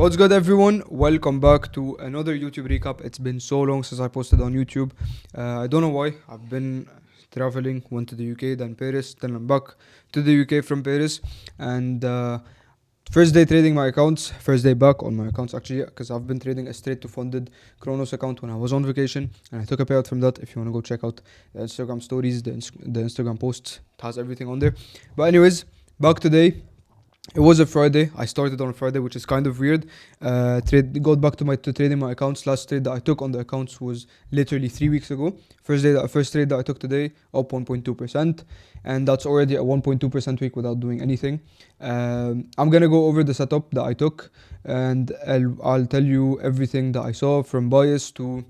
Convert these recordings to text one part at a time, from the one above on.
What's good, everyone? Welcome back to another YouTube recap. It's been so long since I posted on YouTube. I don't know why. I've been traveling, went to the UK, then Paris, then I'm back to the UK from Paris. And first day trading my accounts, first day back on my accounts actually, because I've been trading a straight to funded Kronos account when I was on vacation. And I took a payout from that. If you want to go check out the Instagram stories, the Instagram posts, it has everything on there. But, anyways, back today. It was a Friday. I started on a Friday, which is kind of weird. Got back to trading my accounts. Last trade that I took on the accounts was literally 3 weeks ago. First trade that I took today, up 1.2%, and that's already a 1.2% week without doing anything. I'm gonna go over the setup that I took, and I'll tell you everything that I saw, from bias to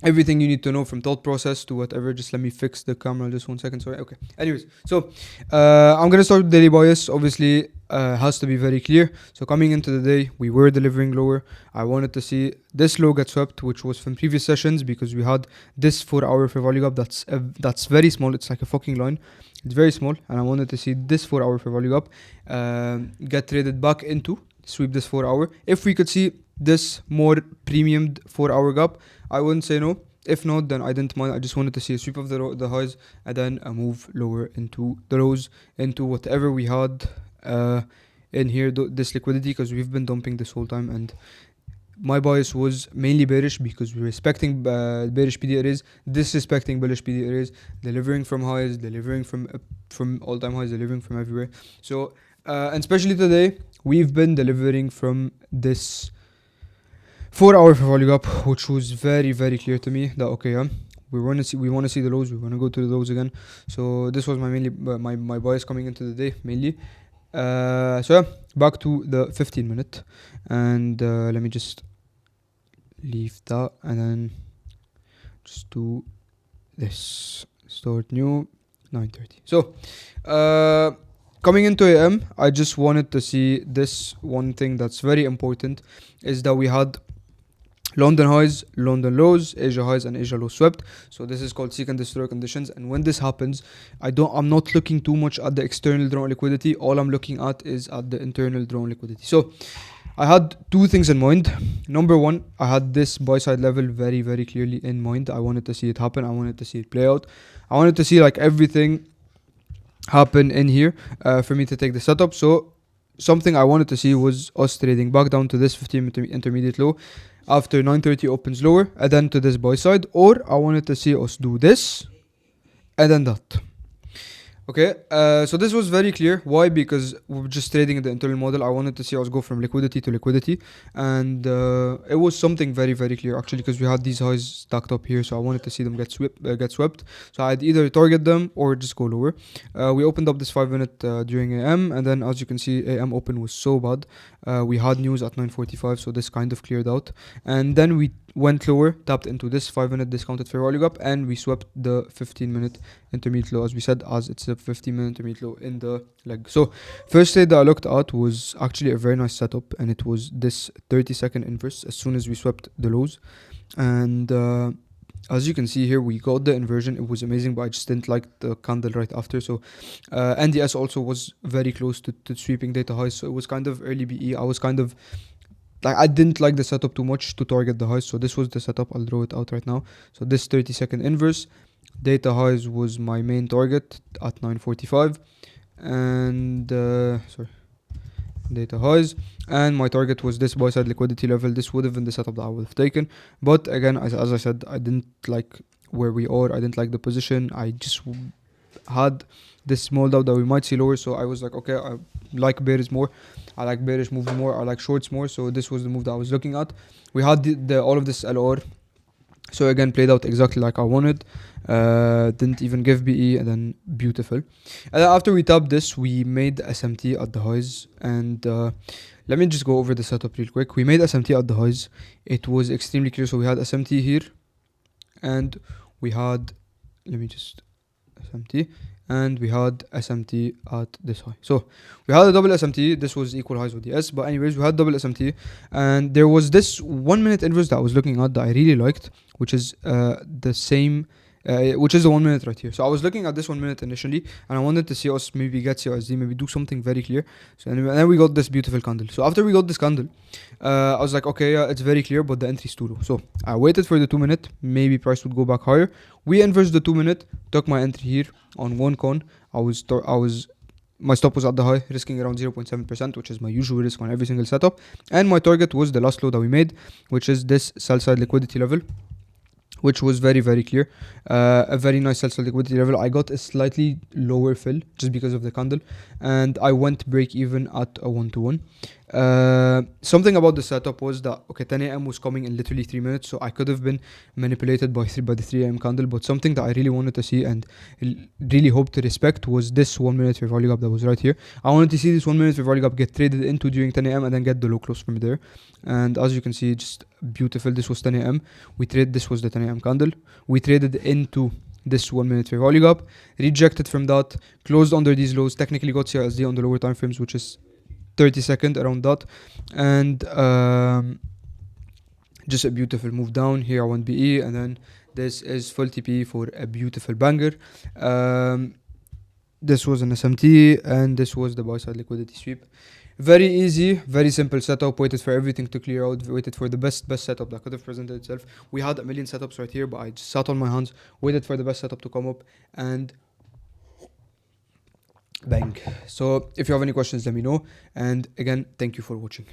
everything you need to know, from thought process to whatever. Just let me fix the camera just 1 second. Sorry. Okay. Anyways, so I'm gonna start with daily bias. Obviously, has to be very clear. So coming into the day, we were delivering lower. I wanted to see this low get swept, which was from previous sessions, because we had this 4-hour fair value gap. That's very small. It's like a fucking line. It's very small, and I wanted to see this 4-hour fair value gap get traded back into, sweep this 4-hour. If we could see this more premiumed 4-hour gap, I wouldn't say no. If not, then I didn't mind. I just wanted to see a sweep of the highs and then a move lower into the lows, into whatever we had in here, this liquidity, because we've been dumping this whole time. And my bias was mainly bearish, because we're respecting bearish PD arrays, disrespecting bullish PD arrays, delivering from highs, delivering from all-time highs, delivering from everywhere. So and especially today, we've been delivering from this 4-hour fair value gap, which was very, very clear to me that okay, we want to see the lows, we want to go to the lows again. So this was my bias coming into the day mainly. So yeah, back to the 15-minute, and let me just leave that and then just do this. Start new 9:30. So coming into AM, I just wanted to see this one thing that's very important, is that we had London highs, London lows, Asia highs, and Asia lows swept. So this is called seek and destroy conditions. And when this happens, I'm not looking too much at the external drawn liquidity. All I'm looking at is at the internal drawn liquidity. So I had two things in mind. Number one, I had this buy side level very, very clearly in mind. I wanted to see it happen. I wanted to see it play out. I wanted to see like everything happen in here for me to take the setup. So something I wanted to see was us trading back down to this 15-minute intermediate low after 9:30 opens lower, and then to this buy side, or I wanted to see us do this and then that. Okay, so this was very clear. Why? Because we're just trading in the internal model. I wanted to see us go from liquidity to liquidity, and it was something very, very clear actually, because we had these highs stacked up here. So I wanted to see them get swept. So I'd either target them or just go lower. We opened up this 5-minute during AM, and then as you can see, AM open was so bad. We had news at 9:45, so this kind of cleared out, and then we went lower, tapped into this 5-minute discounted fair value gap, and we swept the 15-minute intermediate low, as we said, as it's a 15-minute intermediate low in the leg. So first trade that I looked at was actually a very nice setup, and it was this 30-second inverse as soon as we swept the lows. And as you can see here, we got the inversion. It was amazing, but I just didn't like the candle right after. So NDS also was very close to sweeping data highs, so it was kind of early BE. I was kind of like, I didn't like the setup too much to target the highs, so this was the setup. I'll draw it out right now. So this 30-second inverse, data highs was my main target at 9:45, and data highs, and my target was this buy side liquidity level. This would have been the setup that I would have taken, but again, as I said, I didn't like where we are. I didn't like the position. I just had this small doubt that we might see lower, so I was like, okay, I like bearish more, I like bearish moves more, I like shorts more. So this was the move that I was looking at. We had all of this LR, so again, played out exactly like I wanted. Didn't even give BE, and then beautiful. And then after we tapped this, we made SMT at the highs, and let me just go over the setup real quick. We made SMT at the highs. It was extremely clear. So we had SMT here, and we had, let me just, SMT, and we had SMT at this high. So we had a double SMT. This was equal highs with the S, but anyways, we had double SMT, and there was this 1-minute inverse that I was looking at that I really liked, which is the same which is the 1 minute right here. So I was looking at this 1 minute initially, and I wanted to see us maybe get CRSD, maybe do something very clear. So anyway, and then we got this beautiful candle. So after we got this candle, I was like, okay, yeah, it's very clear, but the entry is too low. So I waited for the 2 minute, maybe price would go back higher. We inversed the 2 minute, took my entry here on one con. My stop was at the high, risking around 0.7%, which is my usual risk on every single setup. And my target was the last low that we made, which is this sell side liquidity level, which was very, very clear. A very nice sell side liquidity level. I got a slightly lower fill just because of the candle, and I went break even at a 1-to-1. Something about the setup was that, okay, 10 a.m. was coming in literally 3 minutes, so I could have been manipulated by the 3 a.m. candle, but something that I really wanted to see and really hope to respect was this 1 minute fair value gap that was right here. I wanted to see this 1 minute fair value gap get traded into during 10 a.m. and then get the low close from there. And as you can see, just beautiful. This was 10 a.m. This was the 10 a.m. candle. We traded into this 1 minute fair value gap, rejected from that, closed under these lows, technically got CRSD on the lower time frames, which is 30-second around that, and just a beautiful move down here. I went BE, and then this is full TP for a beautiful banger. This was an SMT, and this was the buy side liquidity sweep. Very easy, very simple setup. Waited for everything to clear out, waited for the best setup that could have presented itself. We had a million setups right here, but I just sat on my hands, waited for the best setup to come up, and bang. So if you have any questions, let me know. And again, thank you for watching.